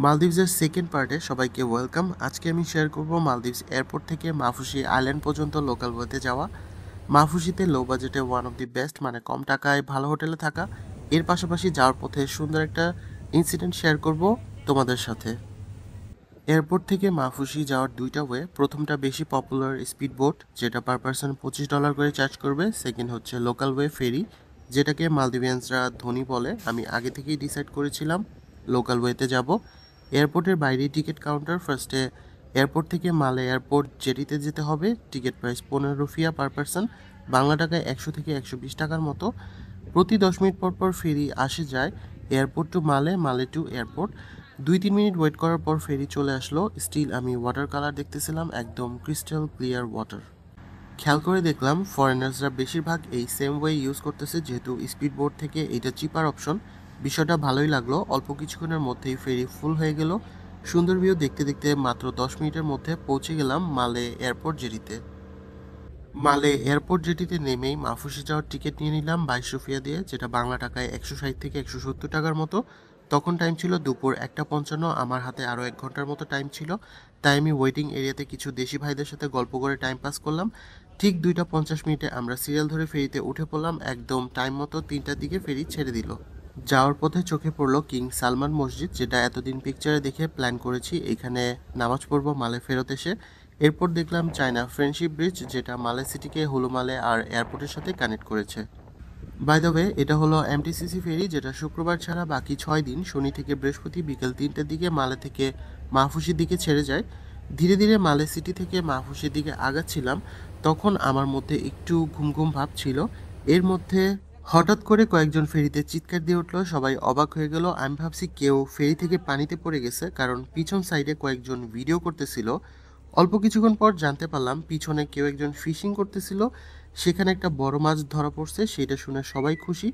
মালদ্বীপসের second পার্টে সবাইকে welcome. আজকে আমি শেয়ার করব মালদ্বীপস এয়ারপোর্ট থেকে মাফুসি আইল্যান্ড পর্যন্ত লোকাল ওয়েতে যাওয়া। মাফুসিতে লো বাজেটে ওয়ান অফ দি বেস্ট, মানে কম টাকায় ভালো হোটেলে থাকা। এর পাশাপাশি যাওয়ার পথে সুন্দর একটা ইনসিডেন্ট শেয়ার করব তোমাদের সাথে। এয়ারপোর্ট থেকে মাফুসি যাওয়ার দুইটা ওয়ে। প্রথমটা বেশি পপুলার স্পিড বোট, যেটা পার পারসন $25 করে চার্জ করবে। সেকেন্ড হচ্ছে লোকাল ওয়ে ফেরি, যেটাকে মালদ্বীপিয়ানসরা ধনী বলে। আমি আগে থেকেই ডিসাইড করেছিলাম লোকাল ওয়েতে যাব। এয়ারপোর্টের বাইরেই টিকিট কাউন্টার। ফার্স্টে এয়ারপোর্ট থেকে মালে এয়ারপোর্ট জেটিতে যেতে হবে। Ticket price 15 rupiah per person, Bangla টাকায় 100 থেকে 120 টাকার মতো। প্রতি 10 মিনিট পর পর ফেরি আসে যায়, এয়ারপোর্ট টু মালে, মালে টু এয়ারপোর্ট। 2-3 মিনিট ওয়েট করার পর ফেরি চলে আসলো। স্টিল আমি ওয়াটার কালার দেখতেছিলাম, একদম ক্রিস্টাল ক্লিয়ার ওয়াটার। খেয়াল করে দেখলাম ফরেনার্সরা বেশিরভাগ এই সেম ওয়ে ইউজ করতেছে, যেহেতু স্পিড বোট থেকে এটা চিপার অপশন। বিষয়টা ভালোই লাগলো। অল্প কিছুক্ষণের মধ্যেই ফেরি ফুল হয়ে গেল। সুন্দর ভিউ দেখতে দেখতে মাত্র 10 মিনিটের মধ্যে পৌঁছে গেলাম মালে এয়ারপোর্ট জেটিতে। মালে এয়ারপোর্ট জেটিতে নেমেই মাফুসি যাওয়ার টিকিট নিয়ে নিলাম 22 রুপিয়া দিয়ে, যেটা বাংলা টাকায় 160 থেকে 170 টাকার মতো। তখন টাইম ছিল দুপুর 1টা 55। আমার হাতে আরও 1 ঘন্টার মতো টাইম ছিল, তাই আমি ওয়েটিং এরিয়াতে কিছু দেশি ভাইদের সাথে গল্প করে টাইম পাস করলাম। ঠিক 2টা 50 মিনিটে আমরা সিরিয়াল ধরে ফেরিতে উঠে পড়লাম। একদম টাইম মতো 3টার দিকে ফেরি ছেড়ে দিল। যাওয়ার পথে চোখে পড়লো কিং সালমান মসজিদ, যেটা এতদিন পিকচারে দেখে প্ল্যান করেছি এখানে নামাজ পড়বো মালে ফেরত এসে। এরপর দেখলাম চায়না ফ্রেন্ডশিপ ব্রিজ, যেটা মালে সিটিকে হুলুমালে আর এয়ারপোর্টের সাথে কানেক্ট করেছে। বাই দ্য ওয়ে, এটা হলো এমটিসিসি ফেরি, যেটা শুক্রবার ছাড়া বাকি 6 দিন শনি থেকে বৃহস্পতি বিকেল 3টের দিকে মালে থেকে মাহফুসির দিকে ছেড়ে যায়। ধীরে ধীরে মালে সিটি থেকে মাহফুসির দিকে আগাচ্ছিলাম, তখন আমার মধ্যে একটু ঘুম ঘুম ভাব ছিল। এর মধ্যে হঠাৎ করে কয়েকজন ফেরিতে চিৎকার দিয়ে উঠলো। সবাই অবাক হয়ে গেল। আমি ভাবছি কেউ ফেরি থেকে পানিতে পড়ে গেছে, কারণ পিছন সাইডে কয়েকজন ভিডিও করতেছিল। অল্প কিছুক্ষণ পর জানতে পারলাম পিছনে কেউ একজন ফিশিং করতেছিল, সেখানে একটা বড় মাছ ধরা পড়ছে। সেটা শুনে সবাই খুশি।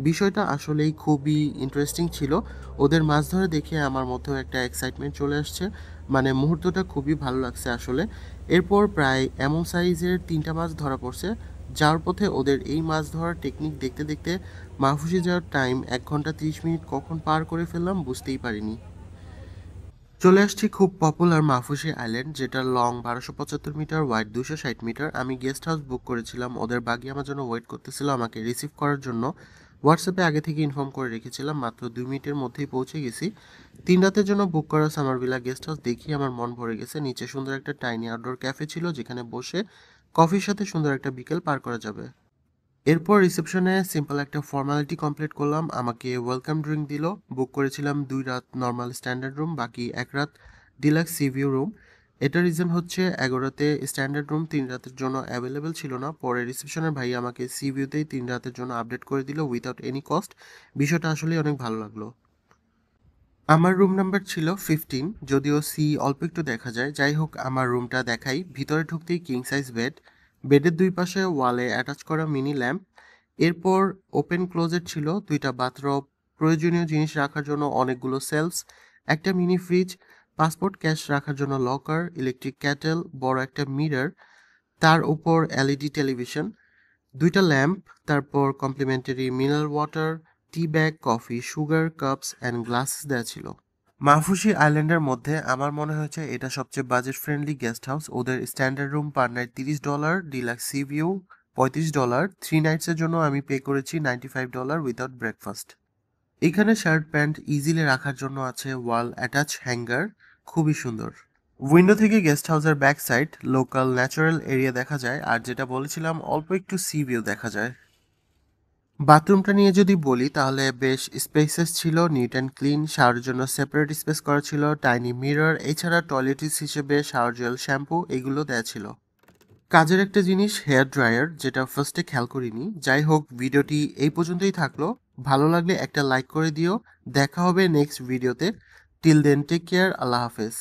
বিষয়টা আসলেই খুবই ইন্টারেস্টিং ছিল। ওদের মাছ ধরে দেখে আমার মধ্যেও একটা এক্সাইটমেন্ট চলে আসছে, মানে মুহূর্তটা খুবই ভালো লাগছে আসলে। এরপর প্রায় এমন সাইজের 3টা মাছ ধরা পড়ছে। যাওয়ার পথে ওদের এই মাছ ধরার টেকনিক দেখতে দেখতে মাহফুজে যাওয়ার টাইম 1 ঘন্টা 30 মিনিট কখন পার করে ফেললাম বুঝতেই পারিনি। চলে আসছি খুব পপুলার মাফুসি আইল্যান্ড, যেটা লং 1275 মিটার, ওয়াইড 260 মিটার। আমি গেস্ট হাউস বুক করেছিলাম, ওদের বাগি আমার জন্য ওয়েট করতেছিল আমাকে রিসিভ করার জন্য। হোয়াটসঅ্যাপে আগে থেকে ইনফর্ম করে রেখেছিলাম, মাত্র 2 মিনিটের মধ্যেই পৌঁছে গেছি। 3 রাতের জন্য বুক করা সামার ভিলা গেস্ট হাউস দেখি আমার মন ভরে গেছে। নিচে সুন্দর একটা টাইনি আউটডোর ক্যাফে ছিল, যেখানে বসে কফির সাথে সুন্দর একটা বিকেল পার করা যাবে। এরপর রিসেপশনে সিম্পল একটা ফর্মালিটি কমপ্লিট করলাম। আমাকে ওয়েলকাম ড্রিঙ্ক দিল। বুক করেছিলাম 2 রাত নর্মাল স্ট্যান্ডার্ড রুম, বাকি 1 রাত ডিলাক্স সি ভিউ রুম। এটার রিজন হচ্ছে 11রাতে স্ট্যান্ডার্ড রুম 3 রাতের জন্য অ্যাভেলেবেল ছিল না। পরে রিসেপশনের ভাই আমাকে সি ভিউতেই 3 রাতের জন্য আপডেট করে দিল উইথাউট এনি কস্ট। বিষয়টা আসলেই অনেক ভালো লাগলো। আমার রুম নাম্বার ছিল 15, যদিও সি অল্প একটু দেখা যায়। যাই হোক, আমার রুমটা দেখাই। ভিতরে ঢুকতেই কিং সাইজ বেড, বেডের দুই পাশে ওয়ালে অ্যাটাচ করা মিনি ল্যাম্প। এরপর ওপেন ক্লোজেট ছিল, 2টা বাথরব, প্রয়োজনীয় জিনিস রাখার জন্য অনেকগুলো সেলফস, একটা মিনি ফ্রিজ, পাসপোর্ট ক্যাশ রাখার জন্য লকার, ইলেকট্রিক ক্যাটেল, বড় একটা মিরর, তার উপর এলইডি টেলিভিশন, 2টা ল্যাম্প, তারপর complimentary mineral water, tea bag, coffee, sugar, cups and glasses দেওয়া ছিল। মাহফুসি আইল্যান্ডের মধ্যে আমার মনে হয়েছে এটা সবচেয়ে বাজেট ফ্রেন্ডলি গেস্ট হাউস। ওদের standard room per night $30, deluxe C view $35। 3 নাইটসের জন্য আমি পে করেছি $95 উইদাউট ব্রেকফাস্ট। এখানে শার্ট প্যান্ট ইজিলি রাখার জন্য আছে ওয়াল অ্যাটাচ হ্যাঙ্গার, খুবই সুন্দর। উইন্ডো থেকে গেস্ট হাউসের back side local natural area দেখা যায়, আর যেটা বলেছিলাম অল্প একটু সি ভিউ দেখা যায়। বাথরুমটা নিয়ে যদি বলি তাহলে বেশ স্পেসেস ছিল, নিট অ্যান্ড ক্লিন। শাওয়ারের জন্য সেপারেট স্পেস করা ছিল, টাইনি মিরর, এছাড়া টয়লেটিস হিসেবে শাওয়ার জেল, শ্যাম্পু এগুলো দেয়া ছিল। কাজের একটা জিনিস হেয়ার ড্রায়ার, যেটা ফার্স্টে খেয়াল করিনি। যাই হোক, ভিডিওটি এই পর্যন্তই থাকলো। ভালো লাগলে একটা লাইক করে দিও। দেখা হবে নেক্সট ভিডিওতে। টিল দেন টেক কেয়ার, আল্লাহ হাফেজ।